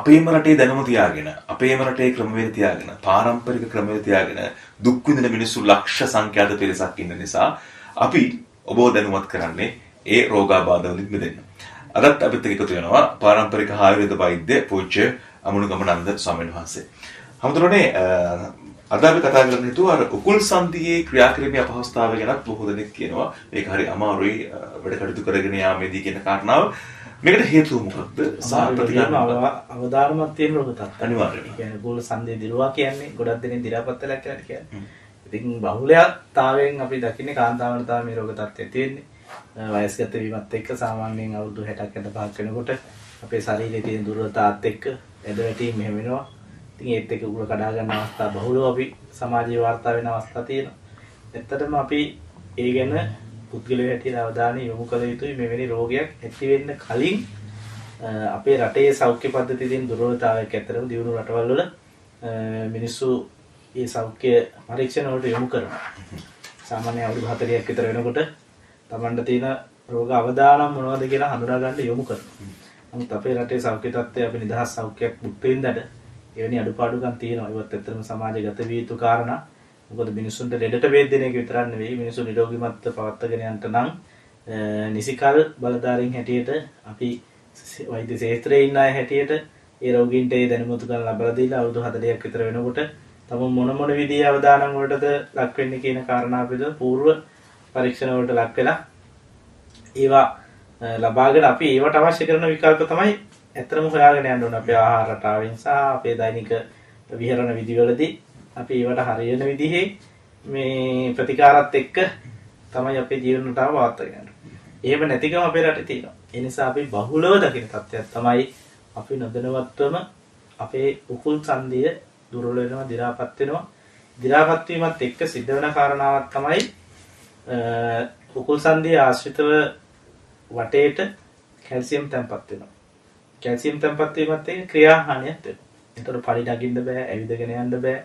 අපේම රටේ දැනුම තියාගෙන අපේම රටේ ක්‍රමවේද තියාගෙන පාරම්පරික ක්‍රමවේද තියාගෙන දුක් විඳින මිනිස්සු ලක්ෂ සංඛ්‍යාත පිරිසක් ඉන්න නිසා අපි ඔබව දැනුවත් කරන්නේ ඒ රෝගාබාධ වලින් මිදෙන්න. අදත් අපිත් එක්ක එකතු වෙනවා පාරම්පරික ආයුර්වේද වෛද්‍ය පූජ්‍ය අමුණුගමනන්ද ස්වාමීන් වහන්සේ. හැමදෙරෝනේ අද අපි කතා කරන්න හිතුවා අර උකුල් සන්ධියේ ක්‍රියාක්‍රමයේ අපහසුතාවය ගැන බොහෝ දෙනෙක් කියනවා. මේක හරි අමාරුයි වැඩ කටයුතු කරගෙන යාමේදී කියන කාරණාව. මේකට හේතුව මොකක්ද? අවදානමක් තියෙන රෝග තත්ත්ව. අනිවාර්යයෙන්ම. ඒ කියන්නේ උකුල් සන්ධිය දිරුවා කියන්නේ ගොඩක් දෙනෙක් දි รา පත් වෙලා කියලා කියන්නේ. ඉතින් බහුලතාවයෙන් අපි දකින්නේ කාන්තාවන්ට තමයි මේ රෝග තත්ත්වය තියෙන්නේ. වයස්ගත වීමත් එක්ක සාමාන්‍යයෙන් අවුරුදු 60ක් 65ක් වෙනකොට අපේ ශරීරයේ තියෙන දුර්වලතාවත් එක්ක ඇද වැටීම් මෙහෙම වෙනවා. ඉතින් ඒත් එක්ක උගුර කඩා ගන්න අවස්ථා බහුලව අපි සමාජයේ වාර්තා වෙන අවස්ථා තියෙනවා. ඇත්තටම අපි ඒ ගැන පුද්ගලයා හැටියට අවධානය යොමු කළ යුතුයි. මෙවැනි රෝගයක් ඇති වෙන්න කලින් අපේ රටේ සෞඛ්‍ය පද්ධතියේ තියෙන දුර්වලතාවයක් ඇත්තටම දියුණු රටවල් වල මිනිස්සු මේ සෞඛ්‍ය පරීක්ෂණ වලට යොමු කරනවා. සාමාන්‍ය අවුරුදු 40ක් විතර වෙනකොට තමන්ට තියෙන රෝග අවදානම් මොනවද කියලා හඳුනා ගන්න යොමු කරනවා. නමුත් අපේ රටේ සෞඛ්‍ය තත්ත්වය අපි නිදහස් සෞඛ්‍යයක් මුක්ත වින්දට එවැනි අඩුපාඩුකම් තියෙනවා. ඒවත් ඇත්තටම සමාජගත විය යුතු කාරණා. මොකද මිනිසුන්ට ලෙඩට වේද දෙන එක විතරක් නෙවෙයි මිනිසු නිරෝගීමත්ව පවත්වාගෙන යන්න නම් නිසිකල් බලධාරීන් හැටියට අපි වෛද්‍ය ශාස්ත්‍රයේ ඉන්න අය හැටියට ඒ රෝගීන්ට ඒ දැනුමතු ගන්න ලබා දීලා අවුරුදු 40ක් විතර වෙනකොට තම මොන විදිහේ අවදානම් වලටද ලක් වෙන්නේ කියන කාරණා පිළිබඳ పూర్ව පරීක්ෂණ වලට ලක් වෙලා ඒවා ලබාගෙන අපි ඒවට අවශ්‍ය කරන විකල්ප තමයි ඇත්තටම හොයාගෙන යන්න ඕනේ. අපේ ආහාර රටාවෙන් සහ අපේ දෛනික විහරණ විදිවලදී අපි ඒවට හරියන විදිහේ මේ ප්‍රතිකාරات එක්ක තමයි අපේ ජීවන රටාව පවත්වාගෙන යන්නේ. එහෙම නැතිකම අපේ රටේ තියෙනවා. ඒ නිසා අපි බහුලව දකින තත්ත්වයක් තමයි අපි නොදැනුවත්වම අපේ උකුල් සන්ධිය දුර්වල වෙනවා, දි รา පත් වෙනවා. දි รา පත් වීමත් එක්ක සිද්ධ වෙන කාරණාවක් තමයි උකුල් සන්ධිය ආශ්‍රිතව වටේට කැල්සියම් තැන්පත් වෙනවා. කැල්සියම් තැන්පත් වීමත් එක්ක ක්‍රියාහානියක් වෙනවා. ඒතර පරි නගින්න බෑ, ඇවිදගෙන යන්න බෑ.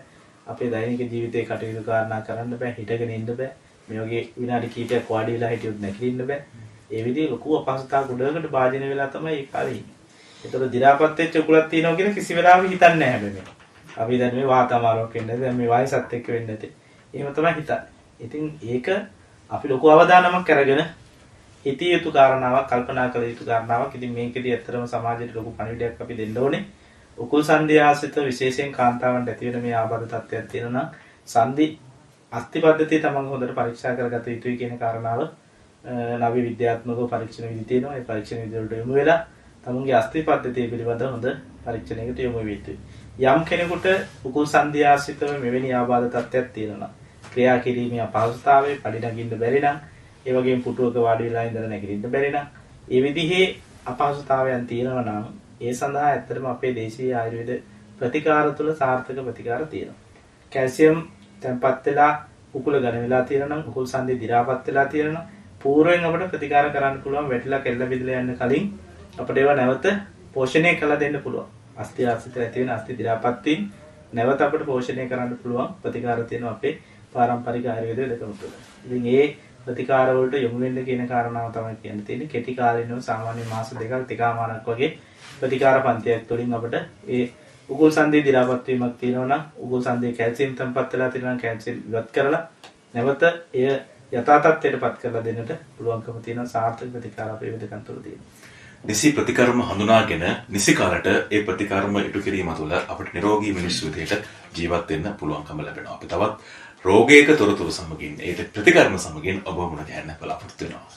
අපේ දෛනික ජීවිතේ කටයුතු කාරණා කරන්න බෑ, හිටගෙන ඉන්න බෑ. මේ වගේ විනාඩි කිහිපයක් වාඩි වෙලා හිටියොත් නැගිටින්න බෑ. ඒ විදිහේ ලොකු අපහසුතාව ගොඩකට භාජනය වෙලා තමයි ඒ කාලේ ඉන්නේ. ඒතර දි รา පත් වෙච්ච උකුලක් තියෙනවා කියන කිසි වෙලාවෙ හිතන්නේ නැහැ හැබැයි. අපි දැන් මේ වාත අමාරුවක් වෙන්නේ දැන් මේ වයසත් එක්ක වෙන්නේ නැති. එහෙම තමයි හිතන්නේ. ඉතින් ඒක අපි ලොකු අවධානමක් අරගෙන හිතිය යුතු කාරණාවක්, කල්පනා කළ යුතු කාරණාවක්. ඉතින් මේකෙදී ඇත්තටම සමාජයට ලොකු පණිවිඩයක් අපි දෙන්න ඕනේ. උකුල් සන්ධිය ආශ්‍රිත විශේෂයෙන් කාන්තාවන්ට ඇති වෙන මේ ආබාධ තත්ත්වයක් තියෙනවා නම් සන්ධි අස්ථි පද්ධතිය තමන් හොඳට පරීක්ෂා කරගත යුතුයි කියන කාරණාව නවීන විද්‍යාත්මකව පරීක්ෂණ විදි තියෙනවා. ඒ පරීක්ෂණ විදි වලට යොමු වෙලා තමන්ගේ අස්ථි පද්ධතිය පිළිබඳව හොඳ පරීක්ෂණයකට යොමු වෙ යුතුයි. යම් කෙනෙකුට උකුල් සන්ධිය ආශ්‍රිතව මෙවැනි ආබාධ තත්ත්වයක් තියෙනවා නම් ක්‍රියා කිරීමේ අපහසුතාවය, පඩි නගින්න බැරි නම්, ඒ වගේම පුටුවක වාඩි වෙලා ඉඳලා නැගිටින්න බැරි නම්, ඒ විදිහේ අපහසුතාවයන් තියෙනවා නම් ඒ සඳහා ඇත්තටම අපේ දේශීය ආයුර්වේද ප්‍රතිකාර තුළ සාර්ථක ප්‍රතිකාර තියෙනවා. කැල්සියම් තැන්පත් වෙලා උකුල ඝන වෙලා තියෙනවා නම්, උකුල් සන්ධිය දි รา පත් වෙලා තියෙනවා නම් පූර්වයෙන් අපිට ප්‍රතිකාර කරන්න පුළුවන්. වැටිලා කෙල්ල බෙදලා යන්න කලින් අපිට ඒවා නැවත පෝෂණය කළ දෙන්න පුළුවන්. අස්ථි ආශ්‍රිත ඇති වෙන අස්ථි දි รา පත් වීම නැවත අපිට පෝෂණය කරන්න පුළුවන් ප්‍රතිකාර තියෙනවා අපේ පාරම්පරික ආයුර්වේද දෙකම තුළ. ඉතින් ඒ ප්‍රතිකාර වලට යොමු වෙන්න කියන කාරණාව තමයි කියන්න තියෙන්නේ. කෙටි කාලිනව සාමාන්‍ය මාස දෙකක් තිකාමාරක් වගේ ප්‍රතිකාර පන්තියක් තුළින් අපිට ඒ උකුල් සන්ධිය දි รา පත් වීමක් තියෙනවා නම්, උකුල් සන්ධියේ කැල්සියම් තැන්පත් වෙලා තියෙනවා නම් කැල්සියම් ඉවත් කරලා නැවත එය යථා තත්ත්වයට පත් කරලා දෙන්නට පුළුවන්කම තියෙන සාර්ථක ප්‍රතිකාර අපේ වෙදකම් තුළ තියෙනවා. නිසි ප්‍රතිකර්ම හඳුනාගෙන නිසි කාලට ඒ ප්‍රතිකර්ම ඉටු කිරීම තුළ අපිට නිරෝගී මිනිස්සු විදිහට ජීවත් වෙන්න පුළුවන්කම ලැබෙනවා. අපි තවත් රෝගයක තොරතුරු සමගින් ඒ ප්‍රතිකර්ම සමගින් ඔබ මුණ ගැහෙන්න බලාපොරොත්තු වෙනවා.